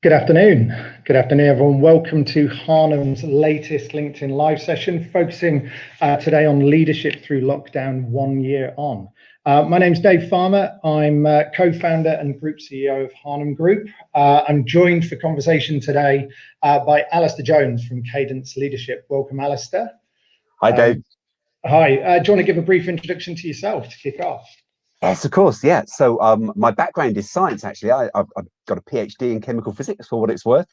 Good afternoon. Good afternoon, everyone. Welcome to Harnham's latest LinkedIn live session, focusing today on leadership through lockdown 1 year on. My name's Dave Farmer. I'm co-founder and group CEO of Harnham Group. I'm joined for conversation today by Alastair Jones from Cadence Leadership. Welcome, Alastair. Hi, Dave. Hi. Do you want to give a brief introduction to yourself to kick off? Yes, of course. Yeah. So my background is science. Actually, I've got a PhD in chemical physics for what it's worth.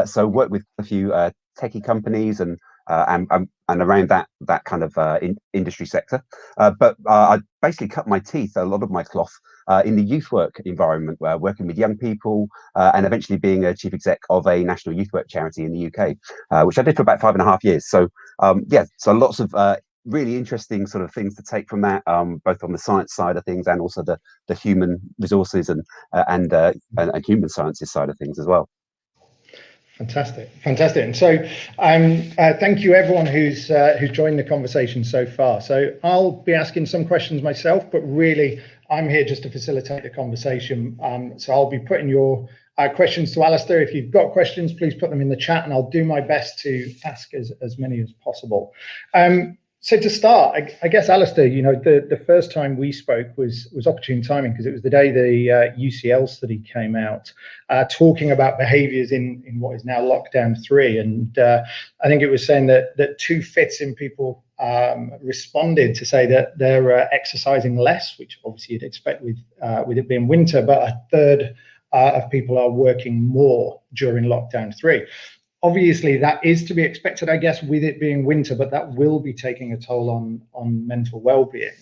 So worked with a few techie companies and around that kind of industry sector. But I basically cut my teeth, a lot of my cloth, in the youth work environment, working with young people and eventually being a chief exec of a national youth work charity in the UK, which I did for about 5.5 years. So yeah, so lots of really interesting sort of things to take from that, both on the science side of things and also the human resources and human sciences side of things as well. Fantastic. And so thank you everyone who's joined the conversation so far. So I'll be asking some questions myself, but really I'm here just to facilitate the conversation. So I'll be putting your questions to Alastair. If you've got questions, please put them in the chat and I'll do my best to ask as many as possible. So to start, I guess, Alastair, you know, the first time we spoke was opportune timing because it was the day the UCL study came out, talking about behaviours in what is now lockdown 3, and I think it was saying that 2/5 in people responded to say that they're exercising less, which obviously you'd expect with it being winter, but 1/3 of people are working more during lockdown 3. Obviously, that is to be expected, I guess, with it being winter, but that will be taking a toll on mental well-being.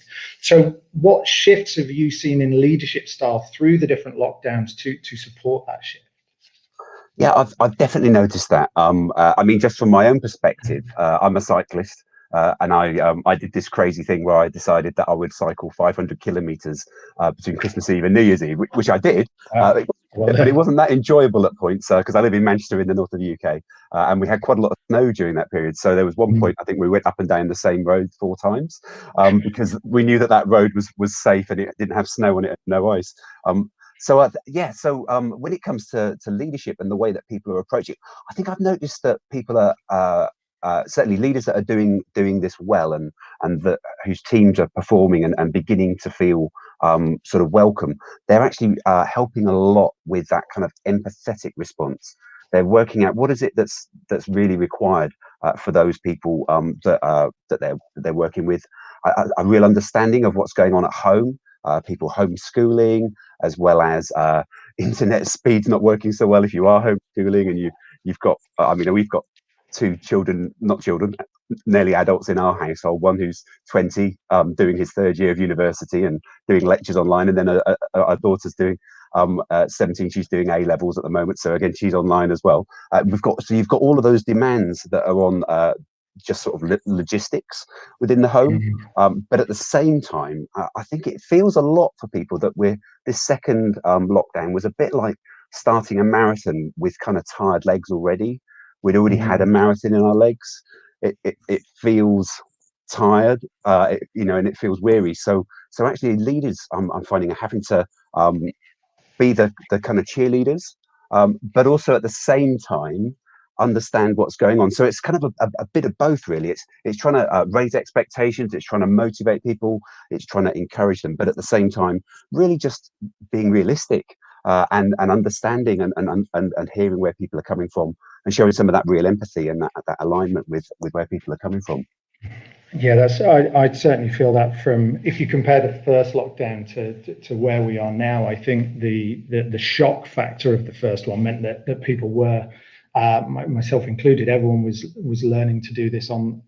So what shifts have you seen in leadership style through the different lockdowns to support that shift? Yeah, I've definitely noticed that. I mean, just from my own perspective, I'm a cyclist. And I did this crazy thing where I decided that I would cycle 500 kilometers between Christmas Eve and New Year's Eve, which I did. But it wasn't that enjoyable at points because I live in Manchester in the north of the UK, and we had quite a lot of snow during that period. So there was one point I think we went up and down the same road 4 times because we knew that road was safe and it didn't have snow on it and no ice. So when it comes to leadership and the way that people are approaching, I think I've noticed that people are certainly leaders that are doing this well and whose teams are performing and beginning to feel sort of welcome. They're actually helping a lot with that kind of empathetic response. They're working out what is it that's really required for those people that they're working with. A real understanding of what's going on at home. People homeschooling, as well as internet speeds not working so well if you are homeschooling, and you've got. I mean, we've got 2 children, nearly adults in our household. One who's 20, doing his 3rd year of university and doing lectures online, and then our daughter's doing 17. She's doing A levels at the moment, so again she's online as well. You've got all of those demands that are on just sort of logistics within the home, but at the same time, I think it feels a lot for people that this second lockdown was a bit like starting a marathon with kind of tired legs already. We'd already had a marathon in our legs. It feels tired, and it feels weary. So actually, leaders, I'm finding, are having to be the kind of cheerleaders, but also at the same time understand what's going on. So it's kind of a bit of both, really. It's trying to raise expectations. It's trying to motivate people. It's trying to encourage them, but at the same time, really just being realistic. And understanding and hearing where people are coming from and showing some of that real empathy and that alignment with where people are coming from. Yeah, I'd certainly feel that from, if you compare the first lockdown to where we are now. I think the shock factor of the first one meant that people were, myself included, everyone was learning to do this on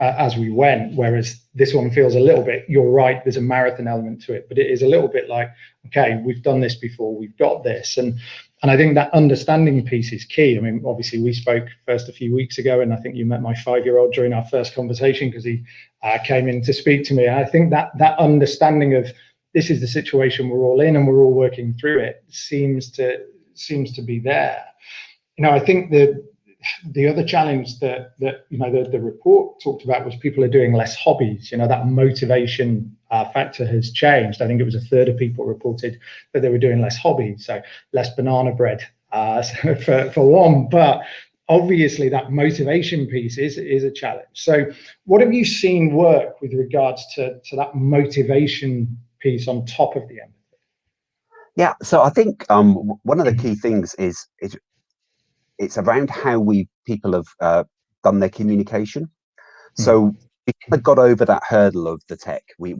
as we went, whereas this one feels a little bit, you're right, there's a marathon element to it, but it is a little bit like, okay, we've done this before, we've got this, and I think that understanding piece is key. I mean, obviously we spoke first a few weeks ago, and I think you met my 5-year-old during our first conversation because he came in to speak to me. And I think that understanding of this is the situation we're all in and we're all working through it seems to be there. You know, I think the other challenge that the report talked about was people are doing less hobbies. You know, that motivation factor has changed. I think it was 1/3 of people reported that they were doing less hobbies, so less banana bread for one, but obviously that motivation piece is a challenge. So what have you seen work with regards to that motivation piece on top of the empathy? Yeah, so I think one of the key things is it's around how people have done their communication. So we kind of got over that hurdle of the tech. We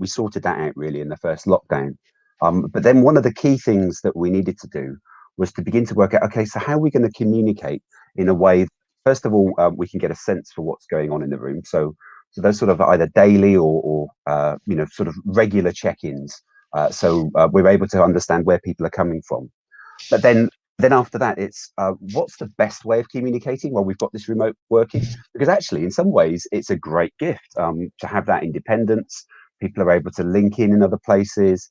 sorted that out really in the first lockdown. But then one of the key things that we needed to do was to begin to work out, okay, so how are we going to communicate in a way, first of all, we can get a sense for what's going on in the room. So those sort of either daily or sort of regular check-ins. So we're able to understand where people are coming from. But then after that, it's what's the best way of communicating while we've got this remote working? Because actually, in some ways, it's a great gift to have that independence. People are able to link in other places.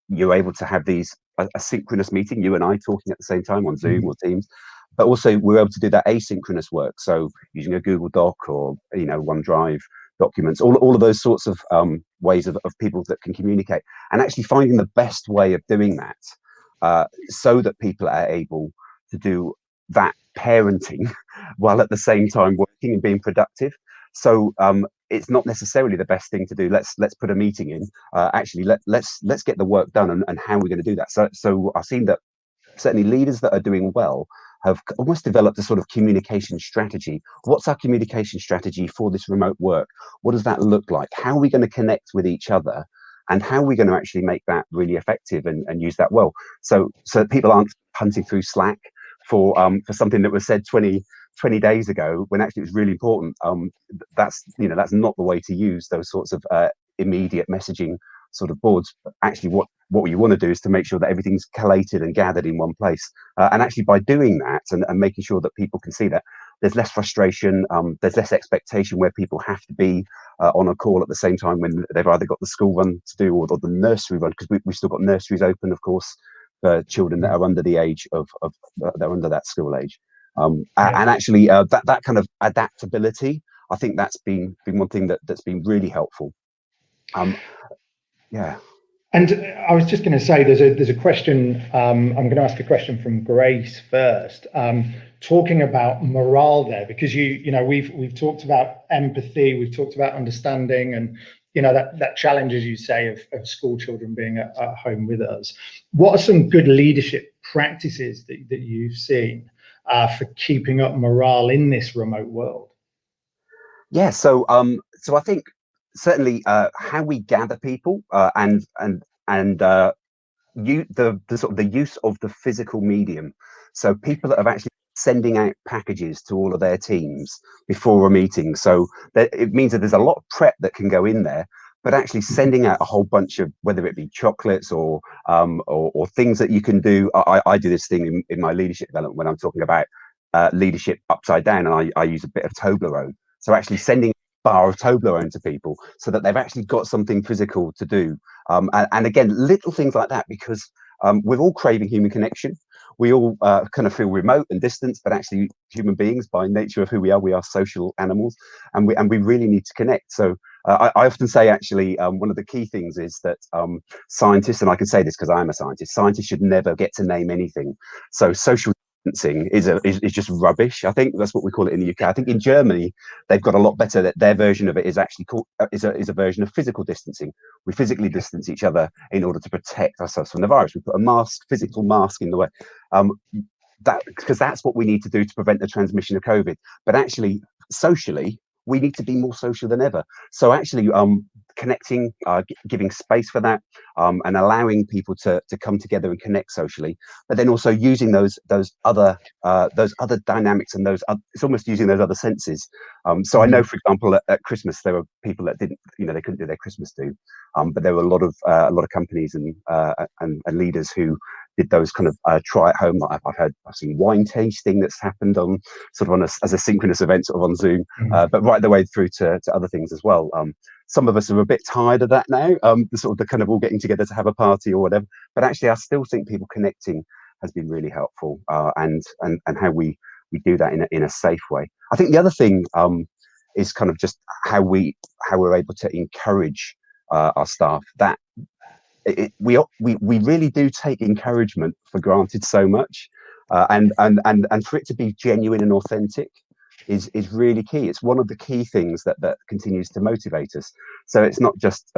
You're able to have a synchronous meeting, you and I talking at the same time on Zoom or Teams. But also, we're able to do that asynchronous work. So using a Google Doc or OneDrive documents, all of those sorts of ways of people that can communicate, and actually finding the best way of doing that. So that people are able to do that parenting while at the same time working and being productive. So it's not necessarily the best thing to do. Let's put a meeting in. Actually, let's get the work done and how we're going to do that. So I've seen that certainly leaders that are doing well have almost developed a sort of communication strategy. What's our communication strategy for this remote work? What does that look like? How are we going to connect with each other? And how are we going to actually make that really effective and use that well? So that people aren't hunting through Slack for something that was said 20 days ago when actually it was really important. That's not the way to use those sorts of immediate messaging sort of boards. Actually, what you want to do is to make sure that everything's collated and gathered in one place. And actually, by doing that and making sure that people can see that, there's less frustration, there's less expectation where people have to be on a call at the same time when they've either got the school run to do or the nursery run, because we've still got nurseries open, of course, for children that are under the age of they're under that school age. And actually, that kind of adaptability, I think that's been one thing that's been really helpful. Yeah. And I was just going to say, there's a question. I'm going to ask a question from Grace first, talking about morale there, because we've talked about empathy, we've talked about understanding, and that challenge, as you say, of school children being at home with us. What are some good leadership practices that you've seen for keeping up morale in this remote world? Yeah. So I think certainly how we gather people and the sort of the use of the physical medium. So people that have actually sending out packages to all of their teams before a meeting. So it means that there's a lot of prep that can go in there, but actually sending out a whole bunch of, whether it be chocolates or things that you can do. I do this thing in my leadership development when I'm talking about leadership upside down, and I use a bit of Toblerone. So actually sending a bar of Toblerone to people so that they've actually got something physical to do. And again, little things like that, because we're all craving human connection. We all kind of feel remote and distant, but actually human beings, by nature of who we are social animals, and we really need to connect. So I often say, actually, one of the key things is that scientists, and I can say this because I'm a scientist, scientists should never get to name anything. So social distancing is just rubbish. I think that's what we call it in the UK. I think in Germany they've got a lot better. That their version of it is actually called is a version of physical distancing. We physically distance each other in order to protect ourselves from the virus. We put a physical mask in the way. Because that's what we need to do to prevent the transmission of COVID. But actually, socially, we need to be more social than ever. So actually, connecting, giving space for that, and allowing people to come together and connect socially, but then also using those other dynamics and it's almost using those other senses. So I know, for example, at Christmas there were people that didn't, they couldn't do their Christmas do, but there were a lot of companies and leaders who did those kind of try at home. I've seen wine tasting that's happened on as a synchronous event sort of on Zoom, but right the way through to other things as well. Some of us are a bit tired of that now, the kind of all getting together to have a party or whatever. But actually, I still think people connecting has been really helpful, and how we do that in a safe way. I think the other thing is kind of just how we're able to encourage our staff. That we really do take encouragement for granted so much, and for it to be genuine and authentic is really key. It's one of the key things that continues to motivate us. So it's not just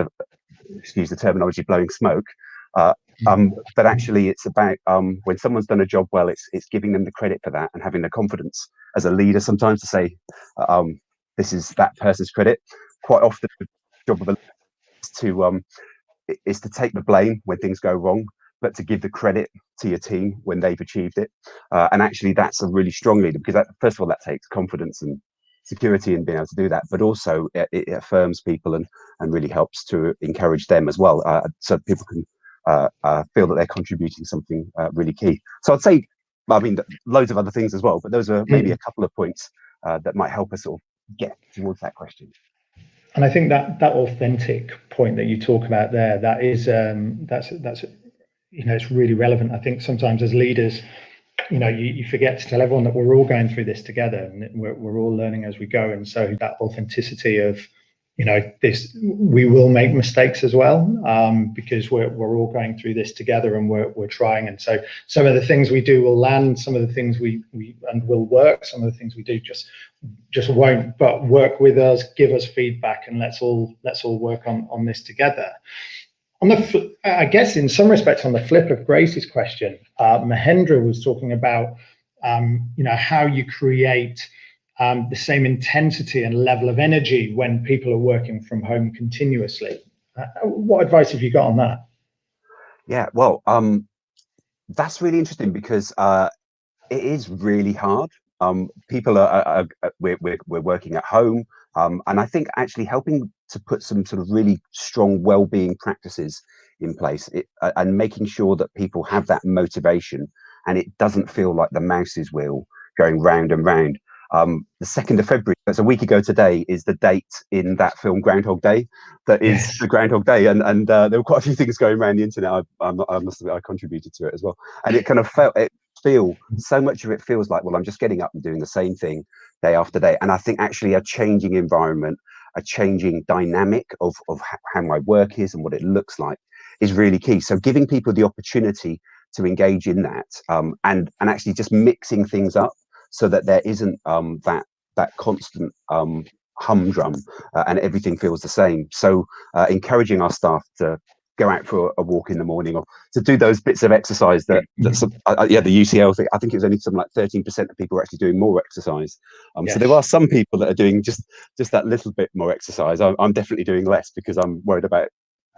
excuse the terminology, blowing smoke. Uh, but actually, it's about when someone's done a job well, it's giving them the credit for that and having the confidence as a leader sometimes to say, this is that person's credit. Quite often, the job of a leader is to take the blame when things go wrong, but to give the credit to your team when they've achieved it. And actually, that's a really strong leader, because first of all, that takes confidence and security in being able to do that, but also it affirms people and really helps to encourage them as well, so people can feel that they're contributing something really key. So I'd say, I mean, loads of other things as well, but those are maybe a couple of points that might help us sort of get towards that question. And I think that authentic point that you talk about there, that is that's it's really relevant. I think sometimes as leaders, you forget to tell everyone that we're all going through this together, and we're all learning as we go. And so that authenticity of, we will make mistakes as well, because we're all going through this together, and we're trying. And so some of the things we do will land, some of the things we will work, some of the things we do just won't. But work with us, give us feedback, and let's all work on this together. I guess in some respects, on the flip of Grace's question, Mahendra was talking about how you create the same intensity and level of energy when people are working from home continuously. What advice have you got on that? Yeah, well, that's really interesting, because it is really hard. People we're working at home, and I think actually helping to put some sort of really strong well-being practices in place, and making sure that people have that motivation, and it doesn't feel like the mouse's wheel going round and round. The 2nd of February, that's a week ago today, is the date in that film Groundhog Day. That is yes. The Groundhog Day, and there were quite a few things going around the internet. I must admit, I contributed to it as well, and it kind of so much of it feels like, well, I'm just getting up and doing the same thing day after day. And I think actually a changing environment, a changing dynamic of how my work is and what it looks like is really key. So giving people the opportunity to engage in that, and actually just mixing things up so that there isn't that constant humdrum, and everything feels the same. So encouraging our staff to go out for a walk in the morning, or to do those bits of exercise the UCL thing. I think it was only something like 13% of people are actually doing more exercise. Yes. So there are some people that are doing just that little bit more exercise. I'm definitely doing less, because I'm worried about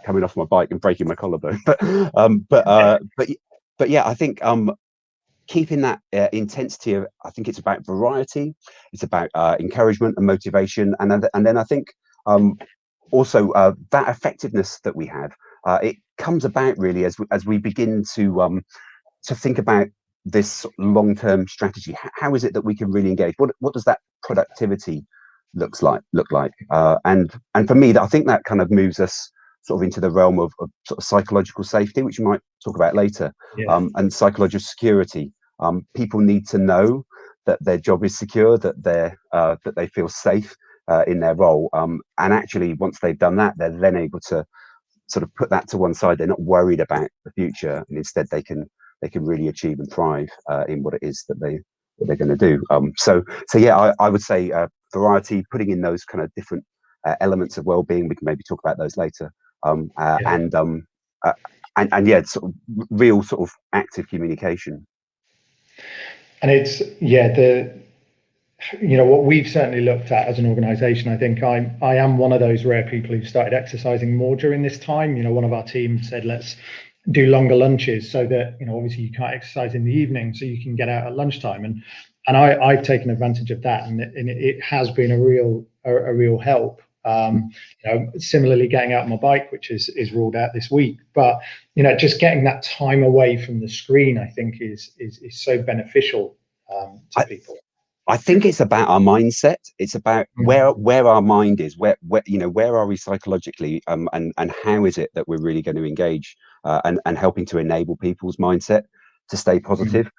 coming off my bike and breaking my collarbone. But yeah, I think keeping that intensity of, I think it's about variety, it's about encouragement and motivation, and then I think also that effectiveness that we have, it comes about really as we begin to think about this long-term strategy. How is it that we can really engage? What does that productivity look like? And for me, I think that kind of moves us sort of into the realm of sort of psychological safety, which we might talk about later, yeah. And psychological security. People need to know that their job is secure, that they feel safe in their role, and actually once they've done that, they're then able to sort of put that to one side. They're not worried about the future, and instead they can really achieve and thrive in what it is that they're going to do. So yeah, I would say variety, putting in those kind of different elements of well-being. We can maybe talk about those later, and yeah, sort of real sort of active communication. And it's what we've certainly looked at as an organization. I think I am one of those rare people who started exercising more during this time. One of our team said, let's do longer lunches, so that obviously you can't exercise in the evening, so you can get out at lunchtime, and I've taken advantage of that, and it has been a real help. Similarly, getting out on my bike, which is ruled out this week, but just getting that time away from the screen, I think is so beneficial to people. I think it's about our mindset. It's about where our mind is, where are we psychologically, and how is it that we're really going to engage, and helping to enable people's mindset to stay positive,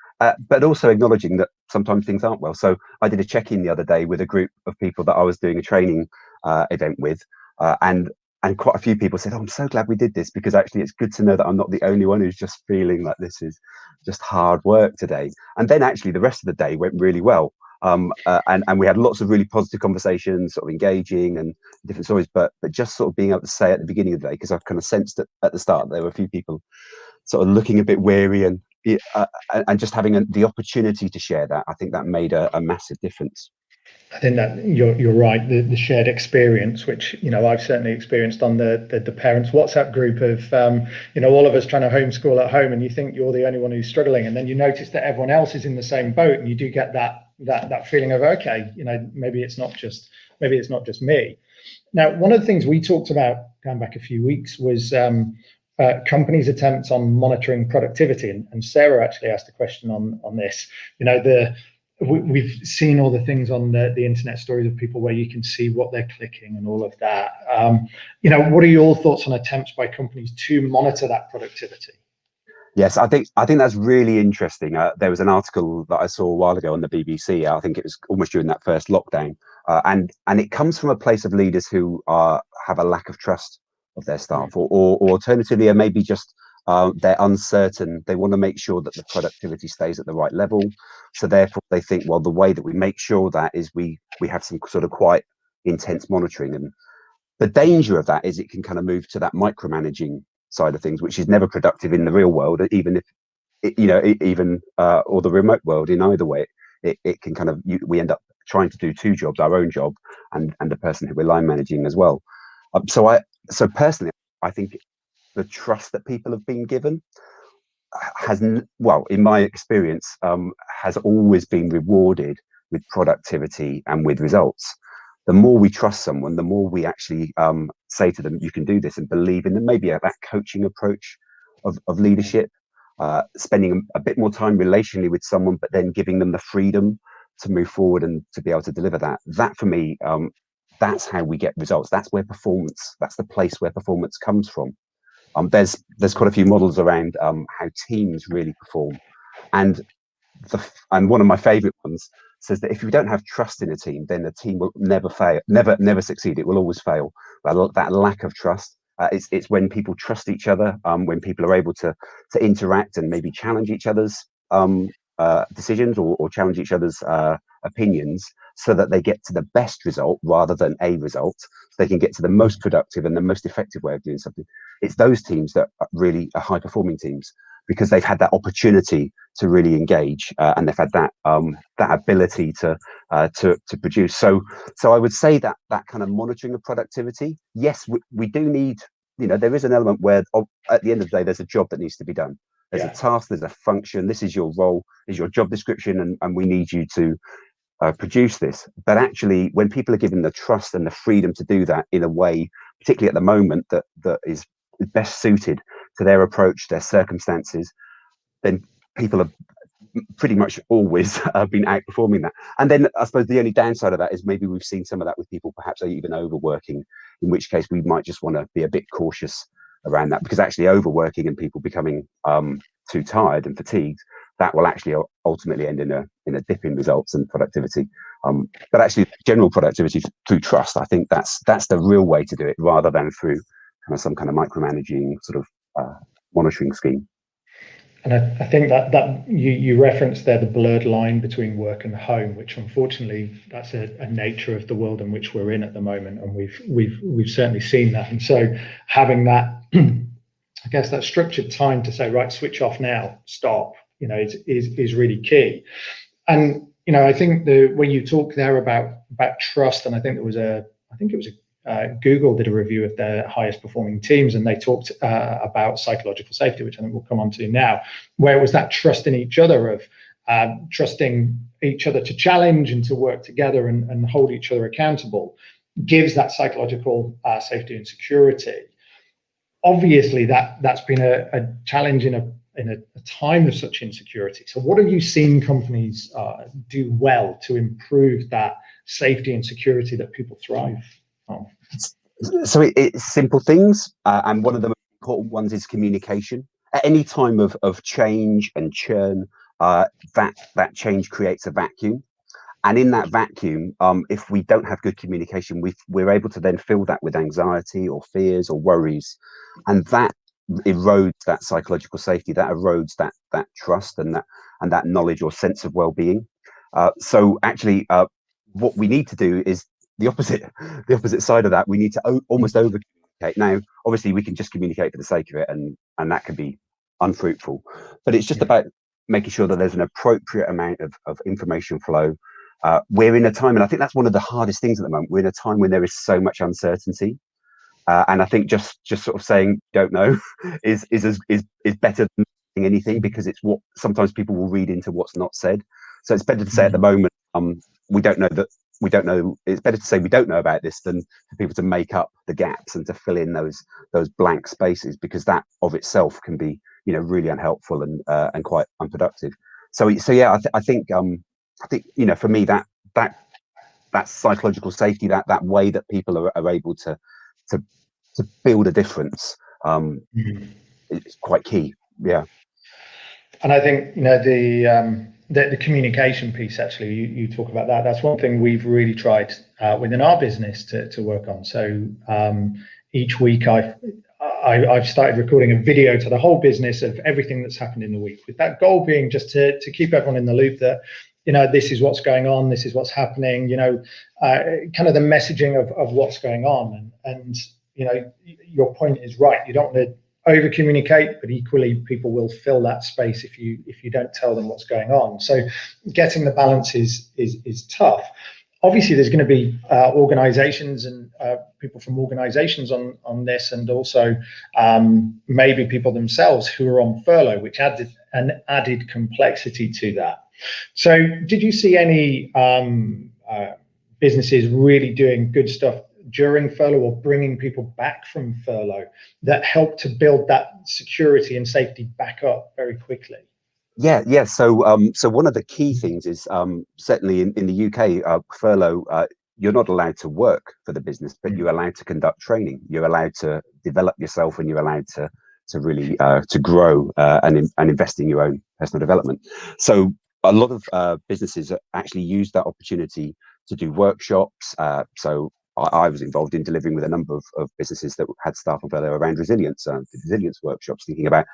but also acknowledging that sometimes things aren't well. So I did a check-in the other day with a group of people that I was doing a training event with, and and quite a few people said, oh, I'm so glad we did this, because actually it's good to know that I'm not the only one who's just feeling like this is just hard work today. And then actually the rest of the day went really well. And we had lots of really positive conversations, sort of engaging and different stories, but just sort of being able to say at the beginning of the day, because I kind of sensed at the start there were a few people sort of looking a bit weary, and just having the opportunity to share that, I think that made a massive difference. I think that you're right. The shared experience, which I've certainly experienced on the parents' WhatsApp group of all of us trying to homeschool at home, and you think you're the only one who's struggling, and then you notice that everyone else is in the same boat, and you do get that feeling of, okay, maybe it's not just me. Now, one of the things we talked about going back a few weeks was companies' attempts on monitoring productivity, and Sarah actually asked a question on this. We've seen all the things on the internet stories of people where you can see what they're clicking and all of that. What are your thoughts on attempts by companies to monitor that productivity? Yes, I think that's really interesting. There was an article that I saw a while ago on the BBC. I think it was almost during that first lockdown, and it comes from a place of leaders who have a lack of trust of their staff, or alternatively, or maybe just they're uncertain. They want to make sure that the productivity stays at the right level. So therefore, they think, well, the way that we make sure that is we have some sort of quite intense monitoring. And the danger of that is it can kind of move to that micromanaging side of things, which is never productive in the real world, even if or the remote world. In either way, it can kind of we end up trying to do two jobs, our own job and the person who we're line managing as well. So personally, I think the trust that people have been given has, well, in my experience, has always been rewarded with productivity and with results. The more we trust someone, the more we actually say to them, you can do this, and believe in them. Maybe that coaching approach of leadership, spending a bit more time relationally with someone, but then giving them the freedom to move forward and to be able to deliver that. That for me, that's how we get results. That's the place where performance comes from. There's quite a few models around how teams really perform, and one of my favorite ones says that if you don't have trust in a team, then the team will never succeed. It will always fail. That lack of trust, it's when people trust each other, when people are able to interact and maybe challenge each other's decisions, or challenge each other's opinions, so that they get to the best result rather than a result, so they can get to the most productive and the most effective way of doing something. It's those teams that really are high performing teams, because they've had that opportunity to really engage, and they've had that ability to produce. So I would say that kind of monitoring of productivity, yes, we do need, there is an element where at the end of the day, there's a job that needs to be done. There's a task, there's a function. This is your role, is your job description, and we need you to produce this. But actually, when people are given the trust and the freedom to do that in a way, particularly at the moment, that is best suited to their approach, their circumstances, then people have pretty much always been outperforming that. And then I suppose the only downside of that is maybe we've seen some of that with people perhaps even overworking, in which case we might just want to be a bit cautious around that, because actually overworking and people becoming too tired and fatigued, that will actually ultimately end in a dip in results and productivity. But actually, general productivity through trust, I think that's the real way to do it, rather than through kind of some kind of micromanaging sort of monitoring scheme. And I think that you referenced there the blurred line between work and home, which unfortunately that's a nature of the world in which we're in at the moment, and we've certainly seen that. And so having that, I guess, that structured time to say, right, switch off now, stop, is really key. And I think when you talk there about trust, and I think it was Google did a review of their highest performing teams, and they talked about psychological safety, which I think we'll come on to now, where it was that trust in each other, of trusting each other to challenge and to work together and hold each other accountable, gives that psychological safety and security. Obviously, that's been a challenge in a time of such insecurity. So what have you seen companies do well to improve that safety and security that people thrive on? So it's simple things, and one of the most important ones is communication. At any time of change and churn, that change creates a vacuum, And in that vacuum, if we don't have good communication, we're able to then fill that with anxiety or fears or worries, and that erodes that psychological safety, that erodes that trust and that knowledge or sense of well-being. So actually, what we need to do is the opposite, the opposite side of that. We need to almost over communicate. Now, obviously, we can just communicate for the sake of it, and that can be unfruitful. But it's just about making sure that there's an appropriate amount of information flow. We're in a time, and I think that's one of the hardest things at the moment. We're in a time when there is so much uncertainty, and I think just sort of saying don't know is better than saying anything, because it's what sometimes people will read into what's not said. So it's better to say at the moment, we don't know that. We don't know. It's better to say we don't know about this than for people to make up the gaps and to fill in those blank spaces, because that of itself can be, you know, really unhelpful and quite unproductive. So yeah, I think you know, for me, that psychological safety, that way that people are able to build a difference, is quite key. Yeah. And I think, you know, the communication piece, actually, you talk about that. That's one thing we've really tried within our business to work on. So each week I've started recording a video to the whole business of everything that's happened in the week, with that goal being just to keep everyone in the loop that, you know, this is what's going on, this is what's happening, you know, kind of the messaging of what's going on. And you know, your point is right. You don't want to over communicate, but equally people will fill that space if you don't tell them what's going on. So getting the balance is tough. Obviously, there's going to be organizations and people from organizations on this, and also maybe people themselves who are on furlough, which added an added complexity to that. So did you see any businesses really doing good stuff during furlough, or bringing people back from furlough, that helped to build that security and safety back up very quickly? Yeah. So one of the key things is, certainly in the UK, furlough, you're not allowed to work for the business, but you're allowed to conduct training. You're allowed to develop yourself, and you're allowed to really to grow and invest in your own personal development. So a lot of businesses actually use that opportunity to do workshops. So I was involved in delivering with a number of businesses that had staff on furlough around resilience, resilience workshops, thinking about,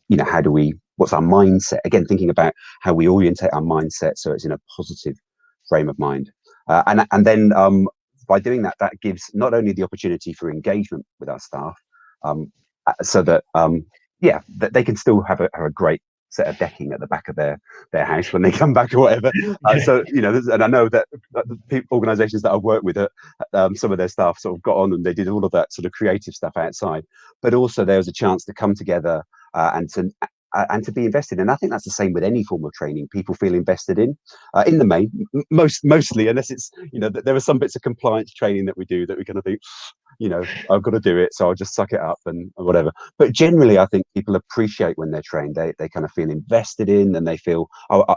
you know, what's our mindset? Again, thinking about how we orientate our mindset so it's in a positive frame of mind. And then by doing that, that gives not only the opportunity for engagement with our staff, so that that they can still have a great set of decking at the back of their house when they come back or whatever. So, you know, and I know that organizations that I've worked with, some of their staff sort of got on and they did all of that sort of creative stuff outside, but also there was a chance to come together and to be invested. And I think that's the same with any form of training people feel invested in the main, mostly, unless it's, you know, there are some bits of compliance training that we do that we're going to think, you know, I've got to do it, so I'll just suck it up and whatever. But generally, I think people appreciate when they're trained. They kind of feel invested in, and they feel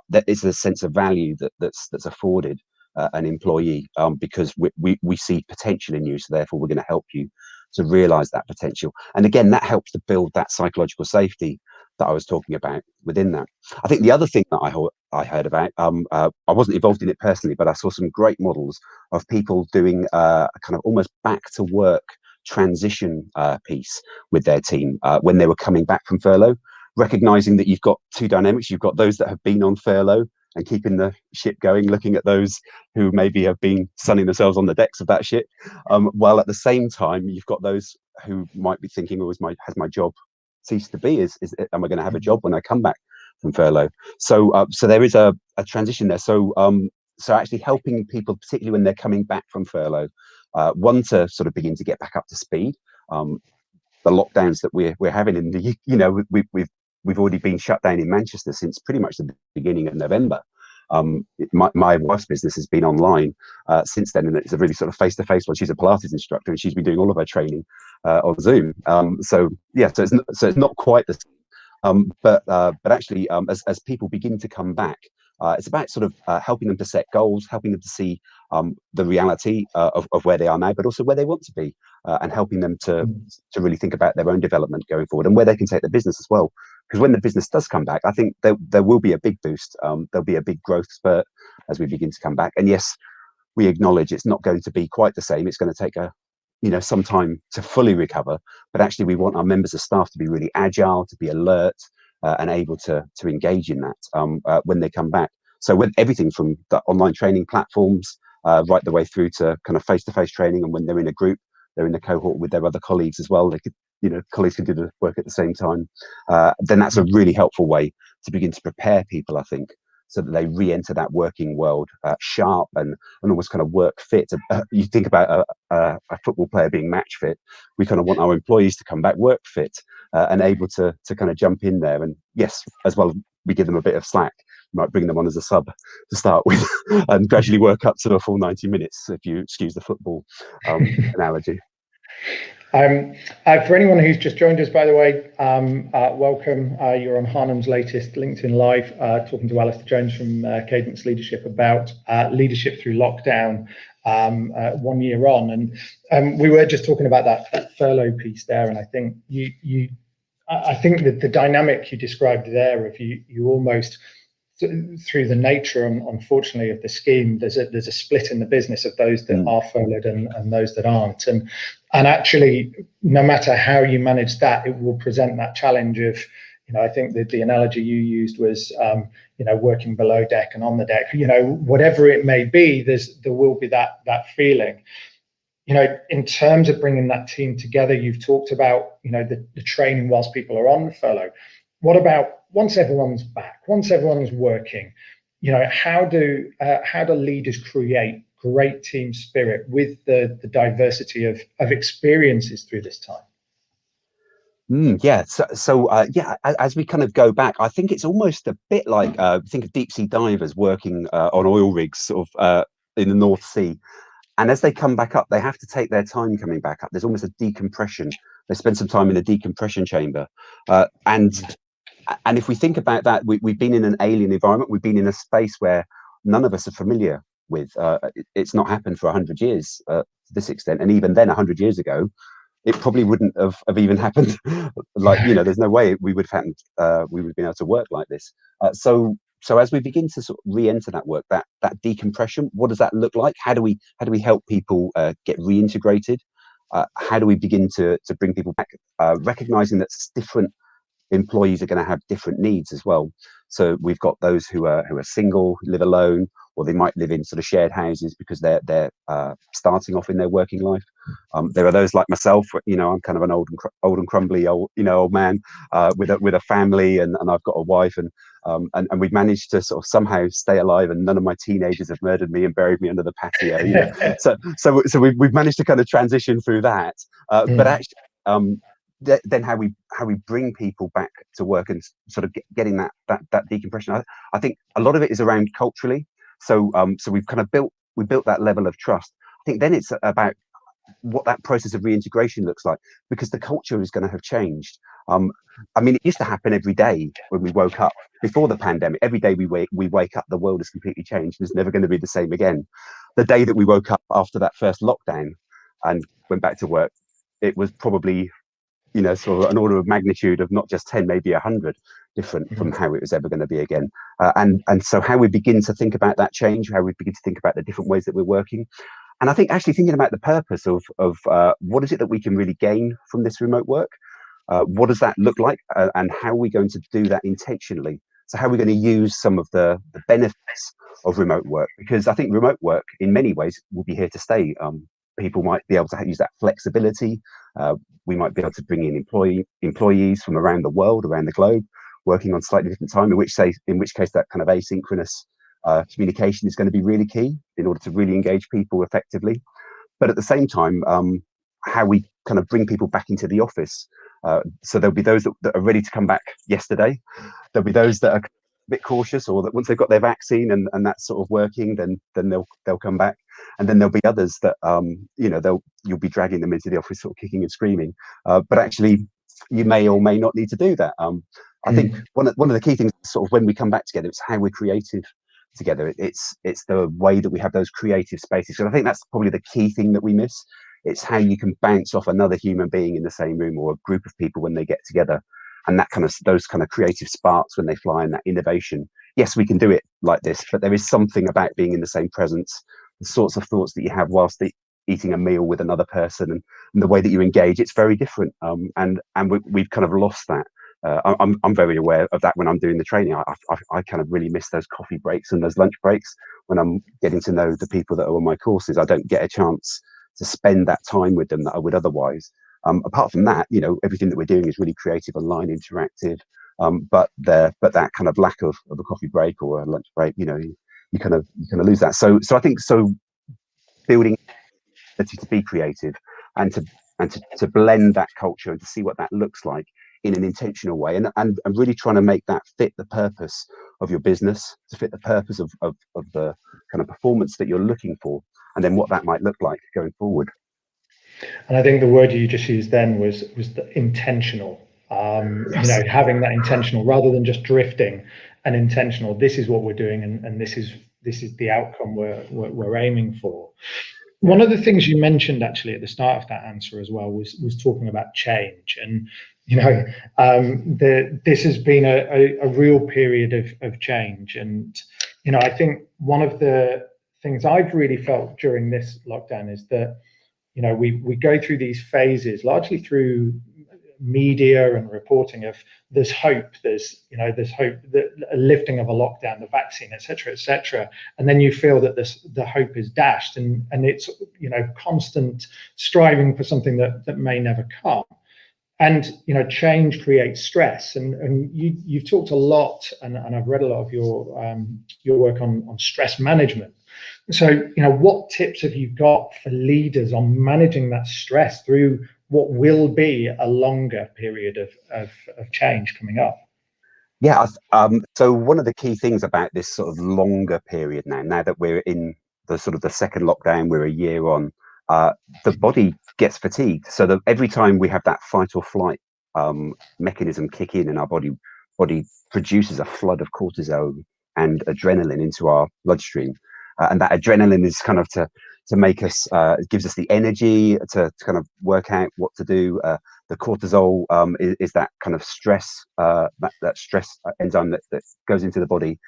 that it's a sense of value that's afforded an employee, because we see potential in you, so therefore we're going to help you to realize that potential. And again, that helps to build that psychological safety that I was talking about within that. I think the other thing that I heard about, I wasn't involved in it personally, but I saw some great models of people doing a kind of almost back to work transition piece with their team when they were coming back from furlough, recognizing that you've got two dynamics. You've got those that have been on furlough and keeping the ship going, looking at those who maybe have been sunning themselves on the decks of that ship, while at the same time you've got those who might be thinking, oh, has my job ceased to be? Am I going to have a job when I come back from furlough? So there is a transition there. So actually helping people, particularly when they're coming back from furlough, one, to sort of begin to get back up to speed. The lockdowns that we're having in the, you know, we've already been shut down in Manchester since pretty much the beginning of November. My wife's business has been online since then, and it's a really sort of face-to-face one. She's a Pilates instructor, and she's been doing all of her training on Zoom. So it's not quite the same. But actually, as people begin to come back, it's about sort of helping them to set goals, helping them to see the reality of where they are now, but also where they want to be, and helping them to really think about their own development going forward and where they can take the business as well. because when the business does come back, I think there will be a big boost. There'll be a big growth spurt as we begin to come back. And yes, we acknowledge it's not going to be quite the same. It's going to take some time to fully recover, but actually we want our members of staff to be really agile, to be alert, and able to engage in that when they come back. So with everything from the online training platforms right the way through to kind of face-to-face training, and when they're in a group, they're in a cohort with their other colleagues as well. They could, colleagues can do the work at the same time. Then that's a really helpful way to begin to prepare people, I think, so that they re-enter that working world sharp and almost kind of work fit. You think about a football player being match fit. We kind of want our employees to come back work fit and able to kind of jump in there. And yes, as well, we give them a bit of slack. We might bring them on as a sub to start with and gradually work up to a full 90 minutes, if you excuse the football analogy. For anyone who's just joined us, by the way, welcome. You're on Harnham's latest LinkedIn Live, talking to Alastair Jones from Cadence Leadership about leadership through lockdown 1 year on. And we were just talking about that furlough piece there. And I think I think that the dynamic you described there, of you almost, through the nature, unfortunately, of the scheme, there's a split in the business of those that are furloughed and those that aren't. And actually, no matter how you manage that, it will present that challenge of, I think that the analogy you used was, working below deck and on the deck. Whatever it may be, there will be that feeling. In terms of bringing that team together, you've talked about, the training whilst people are on furlough. What about once everyone's back, once everyone's working? How do leaders create great team spirit with the diversity of experiences through this time? As we kind of go back, I think it's almost a bit like think of deep sea divers working on oil rigs, sort of in the North Sea. And as they come back up, they have to take their time coming back up. There's almost a decompression. They spend some time in a decompression chamber. And if we think about that, we've been in an alien environment. We've been in a space where none of us are familiar with. It's not happened for 100 years to this extent. And even then, 100 years ago, it probably wouldn't have even happened. There's no way we would have happened. We would have been able to work like this. So as we begin to sort of re-enter that work, that decompression, what does that look like? How do we help people get reintegrated? How do we begin to bring people back, recognizing that different employees are going to have different needs as well. So we've got those who are single, live alone, or they might live in sort of shared houses because they're starting off in their working life. There are those like myself. I'm kind of an old and crumbly old man with a family, and I've got a wife, and we've managed to sort of somehow stay alive, and none of my teenagers have murdered me and buried me under the patio. So we've managed to kind of transition through that. But actually, then how we bring people back to work and sort of getting that decompression. I think a lot of it is around culturally. So we've kind of built that level of trust. I think then it's about what that process of reintegration looks like, because the culture is going to have changed. It used to happen every day when we woke up before the pandemic. Every day we wake up, the world has completely changed. It's never going to be the same again. The day that we woke up after that first lockdown and went back to work, it was probably sort of an order of magnitude of not just 10, maybe 100 different from how it was ever going to be again. And so how we begin to think about that change, how we begin to think about the different ways that we're working. And I think actually thinking about the purpose of what is it that we can really gain from this remote work? What does that look like? And how are we going to do that intentionally? So how are we going to use some of the benefits of remote work? Because I think remote work in many ways will be here to stay. People might be able to use that flexibility. We might be able to bring in employees from around the world, around the globe, working on slightly different time, in which case that kind of asynchronous communication is going to be really key in order to really engage people effectively. But at the same time, how we kind of bring people back into the office. So there'll be those that are ready to come back yesterday. There'll be those that are a bit cautious, or that once they've got their vaccine and that's sort of working, then they'll come back. And then there'll be others that you'll be dragging them into the office sort of kicking and screaming. But actually, you may or may not need to do that. I think one of the key things sort of when we come back together, it's how we're creative together. It's the way that we have those creative spaces. So I think that's probably the key thing that we miss. It's how you can bounce off another human being in the same room, or a group of people when they get together. and that kind of, those kind of creative sparks when they fly, and that innovation. Yes, we can do it like this, but there is something about being in the same presence, the sorts of thoughts that you have whilst eating a meal with another person, and the way that you engage, it's very different. And we've kind of lost that. I'm very aware of that when I'm doing the training. I kind of really miss those coffee breaks and those lunch breaks when I'm getting to know the people that are on my courses. I don't get a chance to spend that time with them that I would otherwise. Apart from that, you know, everything that we're doing is really creative, online, interactive. But that kind of lack of a coffee break or a lunch break, you know, you kind of lose that. So I think building to be creative and to blend that culture and to see what that looks like in an intentional way, and really trying to make that fit the purpose of your business, to fit the purpose of the kind of performance that you're looking for, and then what that might look like going forward. And I think the word you just used then was the intentional. Yes. You know, having that intentional rather than just drifting, and intentional. This is what we're doing, and this is the outcome we're aiming for. One of the things you mentioned actually at the start of that answer as well was talking about change, and you know, this has been a real period of change, and you know, I think one of the things I've really felt during this lockdown is that, you know, we go through these phases largely through media and reporting of there's hope, there's hope, that a lifting of a lockdown, the vaccine, etc., and then you feel that the hope is dashed, and it's, you know, constant striving for something that may never come. And you know, change creates stress, and you've talked a lot, and I've read a lot of your work on stress management. So, you know, what tips have you got for leaders on managing that stress through what will be a longer period of change coming up? Yeah, so one of the key things about this sort of longer period now that we're in the sort of the second lockdown, we're a year on, the body gets fatigued. So that every time we have that fight or flight mechanism kick in, and our body produces a flood of cortisol and adrenaline into our bloodstream, and that adrenaline is kind of to make us, it gives us the energy to kind of work out what to do. The cortisol is that kind of stress, that stress enzyme that goes into the body,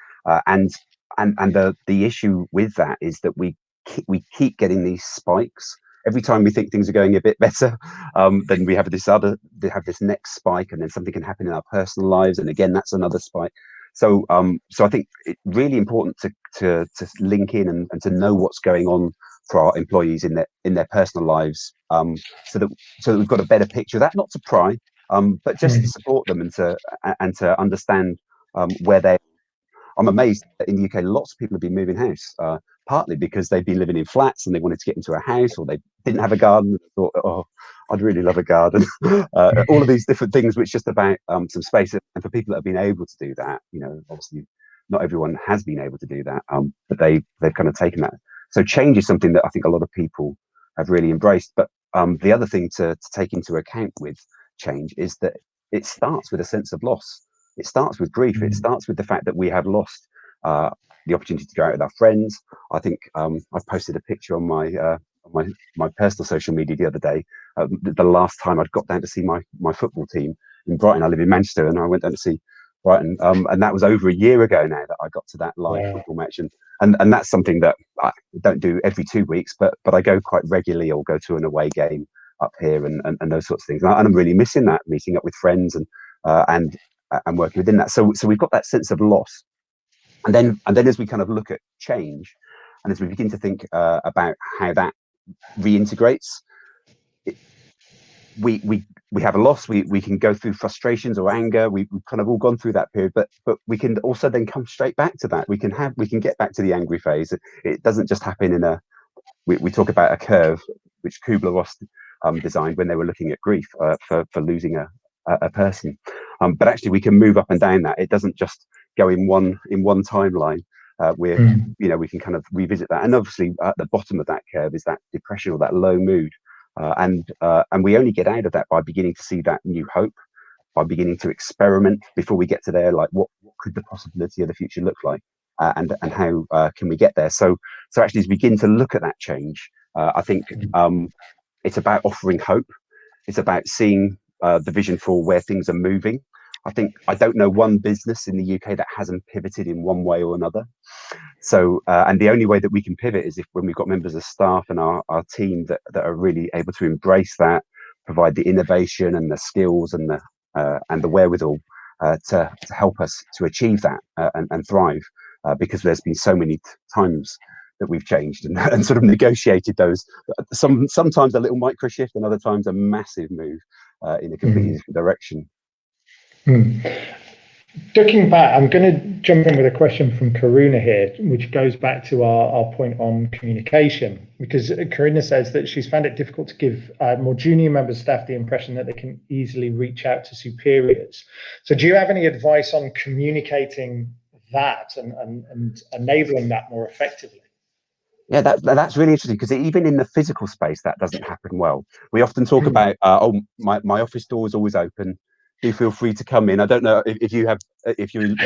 and the issue with that is that we keep getting these spikes every time we think things are going a bit better. Then we have this next spike, and then something can happen in our personal lives, and again that's another spike. So I think it's really important to link in and to know what's going on for our employees in their personal lives, so that we've got a better picture of that, not to pry, but just to support them and to understand where they. I'm amazed that in the UK, lots of people have been moving house, partly because they've been living in flats and they wanted to get into a house, or they didn't have a garden and thought, oh, I'd really love a garden. All of these different things, which just about some space. And for people that have been able to do that, you know, obviously not everyone has been able to do that, but they've kind of taken that. So change is something that I think a lot of people have really embraced. But the other thing to take into account with change is that it starts with a sense of loss. It starts with grief. It starts with the fact that we have lost the opportunity to go out with our friends. I think I posted a picture on my personal social media the other day. The last time I'd got down to see my football team in Brighton. I live in Manchester, and I went down to see Brighton, and that was over a year ago now that I got to that live football match. And that's something that I don't do every 2 weeks, but I go quite regularly, or go to an away game up here and those sorts of things. And I'm really missing that, meeting up with friends and working within that. So we've got that sense of loss. And then as we kind of look at change, and as we begin to think about how that reintegrates, we have a loss. We can go through frustrations or anger. We've kind of all gone through that period, but we can also then come straight back to that. We can get back to the angry phase. It doesn't just happen in we talk about a curve which Kubler-Ross designed when they were looking at grief for losing a person, but actually we can move up and down that. It doesn't just go in one timeline. We can kind of revisit that, and obviously at the bottom of that curve is that depression or that low mood, and we only get out of that by beginning to see that new hope, by beginning to experiment before we get to there, like what could the possibility of the future look like, and how can we get there. So actually as we begin to look at that change, I think it's about offering hope. It's about seeing the vision for where things are moving, I don't know one business in the UK that hasn't pivoted in one way or another. So, and the only way that we can pivot is if when we've got members of staff and our team that are really able to embrace that, provide the innovation and the skills and the wherewithal to help us to achieve that and thrive, because there's been so many times that we've changed and sort of negotiated those. Sometimes a little micro shift, and other times a massive move in a completely different direction. Looking back, I'm going to jump in with a question from Karuna here, which goes back to our point on communication, because Karuna says that she's found it difficult to give more junior members of staff the impression that they can easily reach out to superiors. So do you have any advice on communicating that and enabling that more effectively? Yeah, that's really interesting, because even in the physical space, that doesn't happen well. We often talk about, oh, my office door is always open. Do feel free to come in. I don't know if you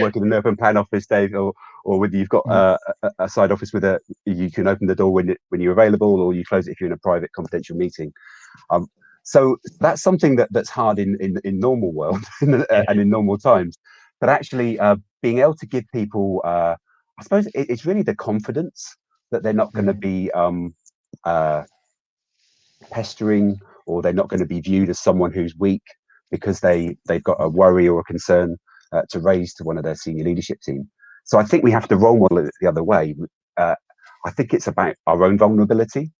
work in an open plan office, Dave, or whether you've got a side office with you can open the door when you're available, or you close it if you're in a private confidential meeting. So that's something that's hard in normal world and in normal times. But actually, being able to give people, I suppose it's really the confidence that they're not going to be pestering, or they're not going to be viewed as someone who's weak because they've got a worry or a concern to raise to one of their senior leadership team. So I think we have to role model it the other way. I think it's about our own vulnerability.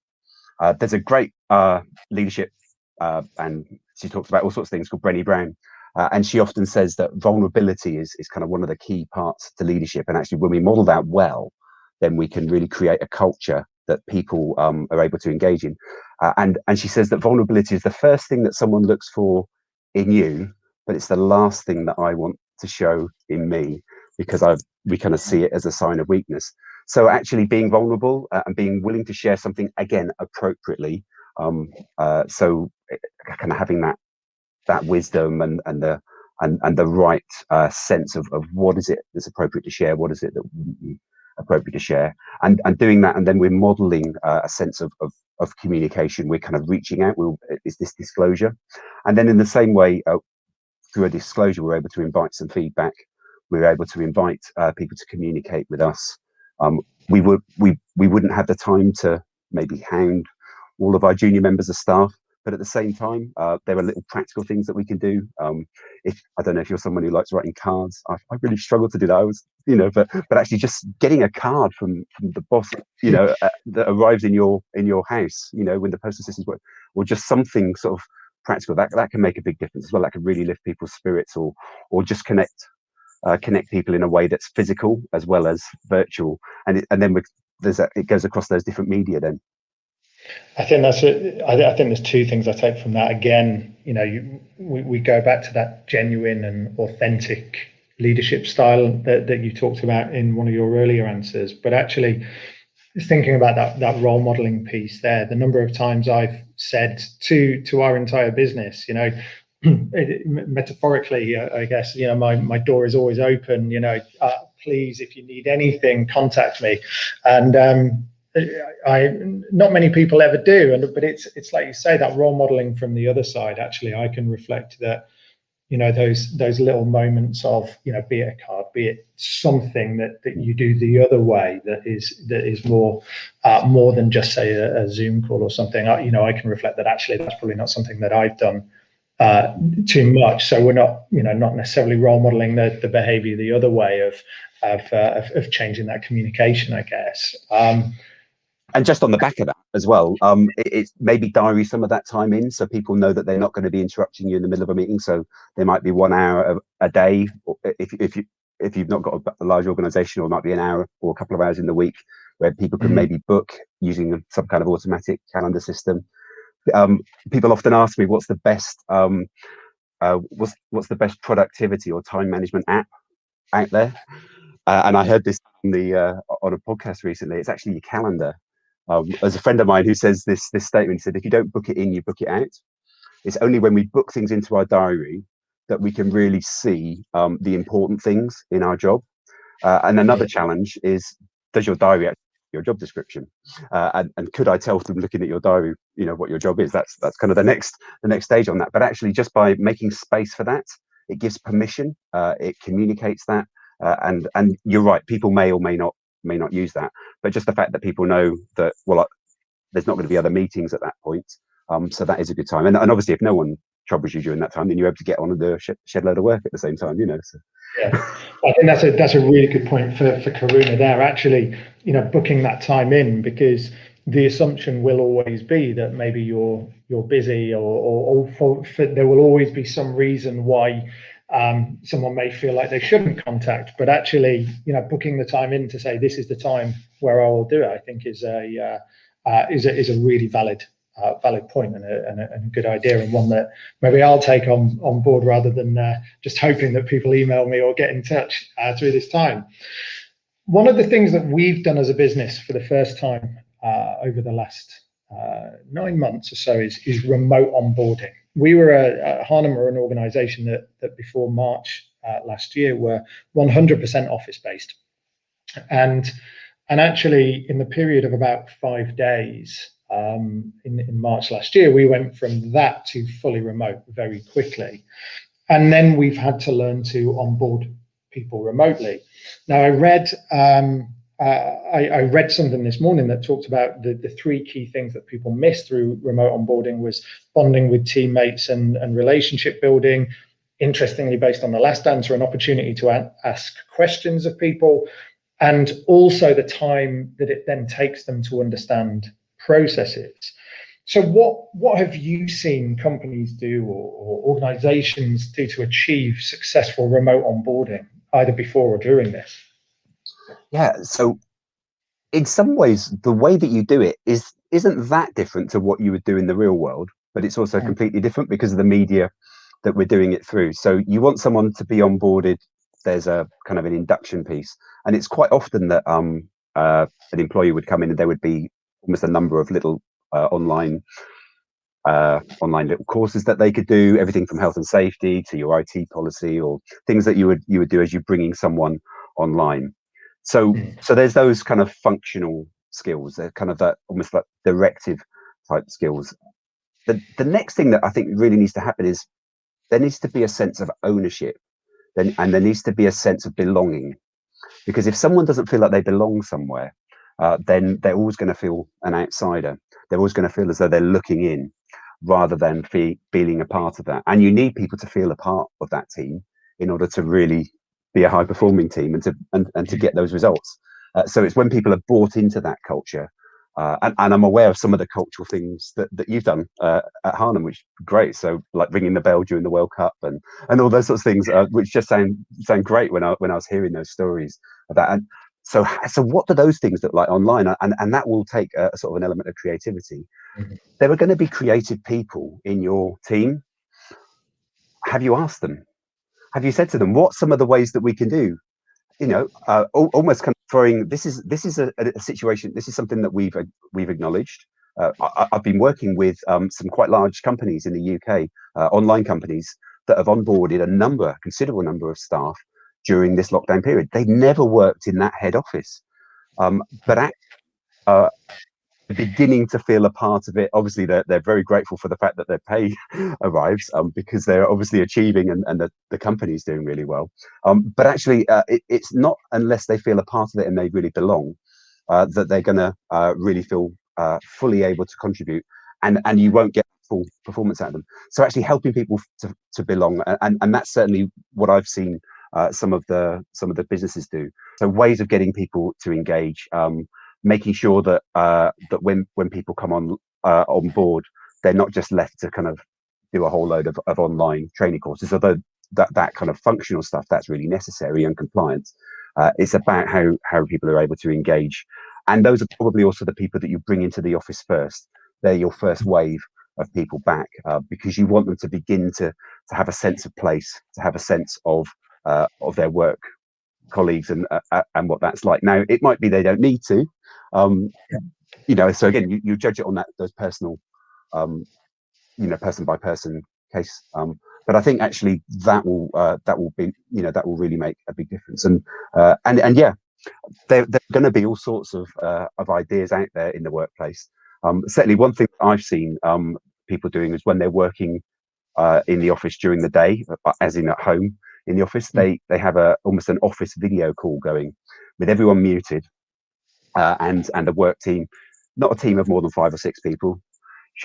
There's a great leadership, and she talks about all sorts of things, called Brené Brown. And she often says that vulnerability is kind of one of the key parts to leadership. And actually, when we model that well, then we can really create a culture that people are able to engage in. And she says that vulnerability is the first thing that someone looks for in you, but it's the last thing that I want to show in me, because we kind of see it as a sign of weakness. So actually being vulnerable and being willing to share something, again, appropriately. So kind of having that wisdom and the right sense of what is it that's appropriate to share, what is it that wouldn't be appropriate to share, and doing that, and then we're modeling a sense of communication. We're kind of reaching out. Is this disclosure? And then in the same way, through a disclosure, we're able to invite some feedback. We're able to invite people to communicate with us. We wouldn't have the time to maybe hound all of our junior members of staff, but at the same time, there are little practical things that we can do. If I don't know if you're someone who likes writing cards, I really struggle to do that. But actually just getting a card from the boss, that arrives in your house, when the postal systems work, or just something sort of practical that can make a big difference as well. That can really lift people's spirits, or just connect people in a way that's physical as well as virtual, and then it goes across those different media then. I think that's it. I think there's two things I take from that. Again, we go back to that genuine and authentic leadership style that you talked about in one of your earlier answers. But actually, thinking about that role modeling piece there, the number of times I've said to our entire business, metaphorically, I guess, my door is always open. Please, if you need anything, contact me. And not many people ever do, but it's like you say, that role modeling from the other side. Actually, I can reflect that, those little moments of, be it a card, be it something that you do the other way that is more than just, say, a Zoom call or something. I can reflect that actually that's probably not something that I've done too much. So we're not necessarily role modeling the behavior the other way of changing that communication, I guess. And just on the back of that as well, it's maybe diary some of that time in, so people know that they're not going to be interrupting you in the middle of a meeting. So there might be 1 hour a day, or if you've not got a large organisation, or it might be an hour or a couple of hours in the week where people can maybe book using some kind of automatic calendar system. People often ask me, what's the best productivity or time management app out there? And I heard this on a podcast recently. It's actually your calendar. There's a friend of mine who says this statement. He said, if you don't book it in, you book it out. It's only when we book things into our diary that we can really see the important things in our job. And another challenge is, does your diary actually your job description? And could I tell from looking at your diary, what your job is? That's kind of the next stage on that. But actually, just by making space for that, it gives permission, it communicates that, and you're right, people may or may not use that, but just the fact that people know that, well, there's not going to be other meetings at that point, so that is a good time. And obviously, if no one troubles you during that time, then you're able to get on and do a shed load of work at the same time, you know. So. Yeah, I think that's a really good point for Karuna there. Actually, booking that time in, because the assumption will always be that maybe you're busy, or there will always be some reason why someone may feel like they shouldn't contact. But actually, booking the time in to say this is the time where I will do it, I think is a really valid point and a good idea, and one that maybe I'll take on board, rather than just hoping that people email me or get in touch through this time. One of the things that we've done as a business for the first time over the last 9 months or so is remote onboarding. We were Harnham were an organisation that before March last year were 100% office based, and actually in the period of about 5 days in March last year, we went from that to fully remote very quickly, and then we've had to learn to onboard people remotely. Now, I read something this morning that talked about the 3 key things that people miss through remote onboarding was bonding with teammates and relationship building. Interestingly, based on the last answer, an opportunity to ask questions of people, and also the time that it then takes them to understand processes. So what have you seen companies do or organizations do to achieve successful remote onboarding, either before or during this? Yeah, so in some ways, the way that you do it isn't that different to what you would do in the real world, but it's also completely different because of the media that we're doing it through. So you want someone to be onboarded, there's a kind of an induction piece, and it's quite often that an employee would come in and there would be almost a number of little online little courses that they could do, everything from health and safety to your IT policy, or things that you would do as you're bringing someone online. So there's those kind of functional skills. They're kind of that almost like directive type skills. The next thing that I think really needs to happen is there needs to be a sense of ownership, and there needs to be a sense of belonging. Because if someone doesn't feel like they belong somewhere, then they're always going to feel an outsider. They're always going to feel as though they're looking in, rather than feeling a part of that. And you need people to feel a part of that team in order to really be a high performing team and to get those results. So it's when people are bought into that culture, and I'm aware of some of the cultural things that you've done at Harnham, which is great. So like ringing the bell during the World Cup and all those sorts of things, which just sound great when I was hearing those stories of that. And so what do those things look like online? And that will take a sort of an element of creativity. There are going to be creative people in your team. Have you asked them? Have you said to them, what some of the ways that we can do? Almost kind of throwing, this is a situation, this is something that we've acknowledged. I've been working with some quite large companies in the UK, online companies that have onboarded a considerable number of staff during this lockdown period. They never worked in that head office, but beginning to feel a part of it. Obviously, they're very grateful for the fact that their pay arrives, because they're obviously achieving and the company's doing really well. But actually, it's not unless they feel a part of it and they really belong that they're going to really feel fully able to contribute, and you won't get full performance out of them. So actually helping people to belong, and that's certainly what I've seen some of the businesses do. So ways of getting people to engage. Making sure that that when people come on board, they're not just left to kind of do a whole load of online training courses, although that kind of functional stuff, that's really necessary and compliant. It's about how people are able to engage, and those are probably also the people that you bring into the office first. They're your first wave of people back, because you want them to begin to have a sense of place, to have a sense of their work colleagues and what that's like. Now, it might be they don't need to, so again, you judge it on those personal, person by person case. But I think actually that will be, that will really make a big difference. And yeah, there are going to be all sorts of ideas out there in the workplace. Certainly, one thing I've seen people doing is when they're working in the office during the day, as in at home in the office. They have almost an office video call going with everyone muted, and a work team, not a team of more than 5 or 6 people.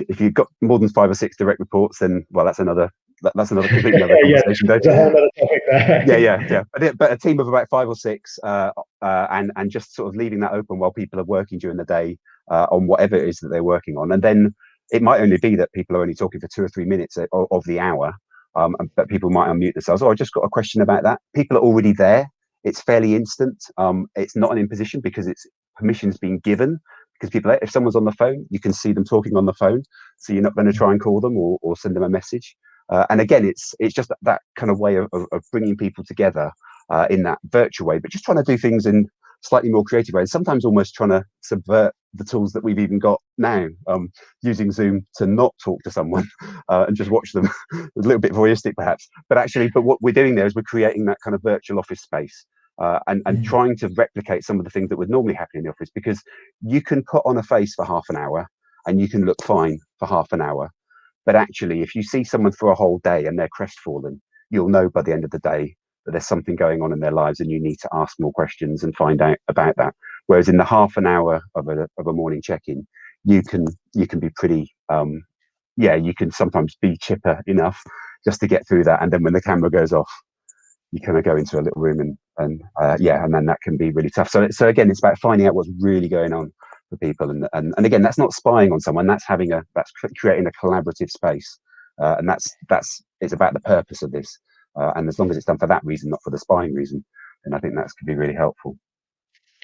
If you've got more than 5 or 6 direct reports, then well, that's another completely other conversation. There's a whole other topic there. Yeah. But a team of about 5 or 6, and just sort of leaving that open while people are working during the day on whatever it is that they're working on. And then it might only be that people are only talking for 2 or 3 minutes of the hour, but people might unmute themselves. Oh, I just got a question about that. People are already there. It's fairly instant. It's not an imposition because it's permissions being given. Because people, if someone's on the phone, you can see them talking on the phone, so you're not going to try and call them or send them a message. And again, it's just that kind of way of bringing people together in that virtual way, but just trying to do things in slightly more creative ways. Sometimes almost trying to subvert the tools that we've even got now, using Zoom to not talk to someone and just watch them. A little bit voyeuristic, perhaps, but what we're doing there is we're creating that kind of virtual office space. And trying to replicate some of the things that would normally happen in the office, because you can put on a face for half an hour and you can look fine for half an hour. But actually, if you see someone for a whole day and they're crestfallen, you'll know by the end of the day that there's something going on in their lives and you need to ask more questions and find out about that. Whereas in the half an hour of a morning check-in, you can be pretty, you can sometimes be chipper enough just to get through that. And then when the camera goes off, you kind of go into a little room and then that can be really tough. So again, it's about finding out what's really going on for people, and again, that's not spying on someone. That's creating a collaborative space, and it's about the purpose of this. And as long as it's done for that reason, not for the spying reason, then I think that could be really helpful.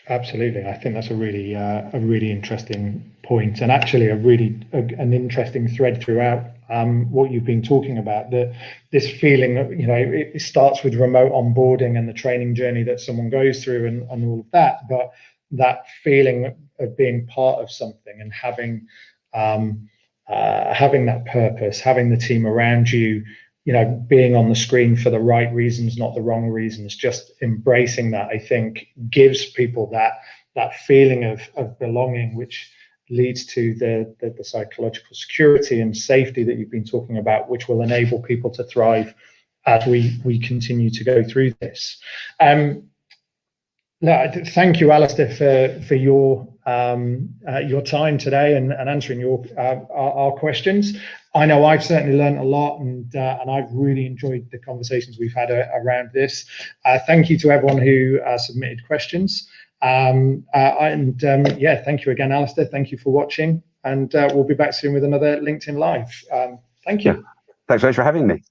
Absolutely, I think that's a really interesting point, and actually an interesting thread throughout what you've been talking about. This feeling that, it starts with remote onboarding and the training journey that someone goes through and all of that, but that feeling of being part of something and having that purpose, having the team around you, being on the screen for the right reasons, not the wrong reasons, just embracing that, I think, gives people that feeling of belonging, which leads to the psychological security and safety that you've been talking about, which will enable people to thrive as we continue to go through this. Thank you, Alastair, for your time today and answering our questions. I know I've certainly learned a lot, and I've really enjoyed the conversations we've had around this. Thank you to everyone who submitted questions. Thank you again, Alastair. Thank you for watching, and we'll be back soon with another LinkedIn Live. Thank you. Yeah. Thanks very much for having me.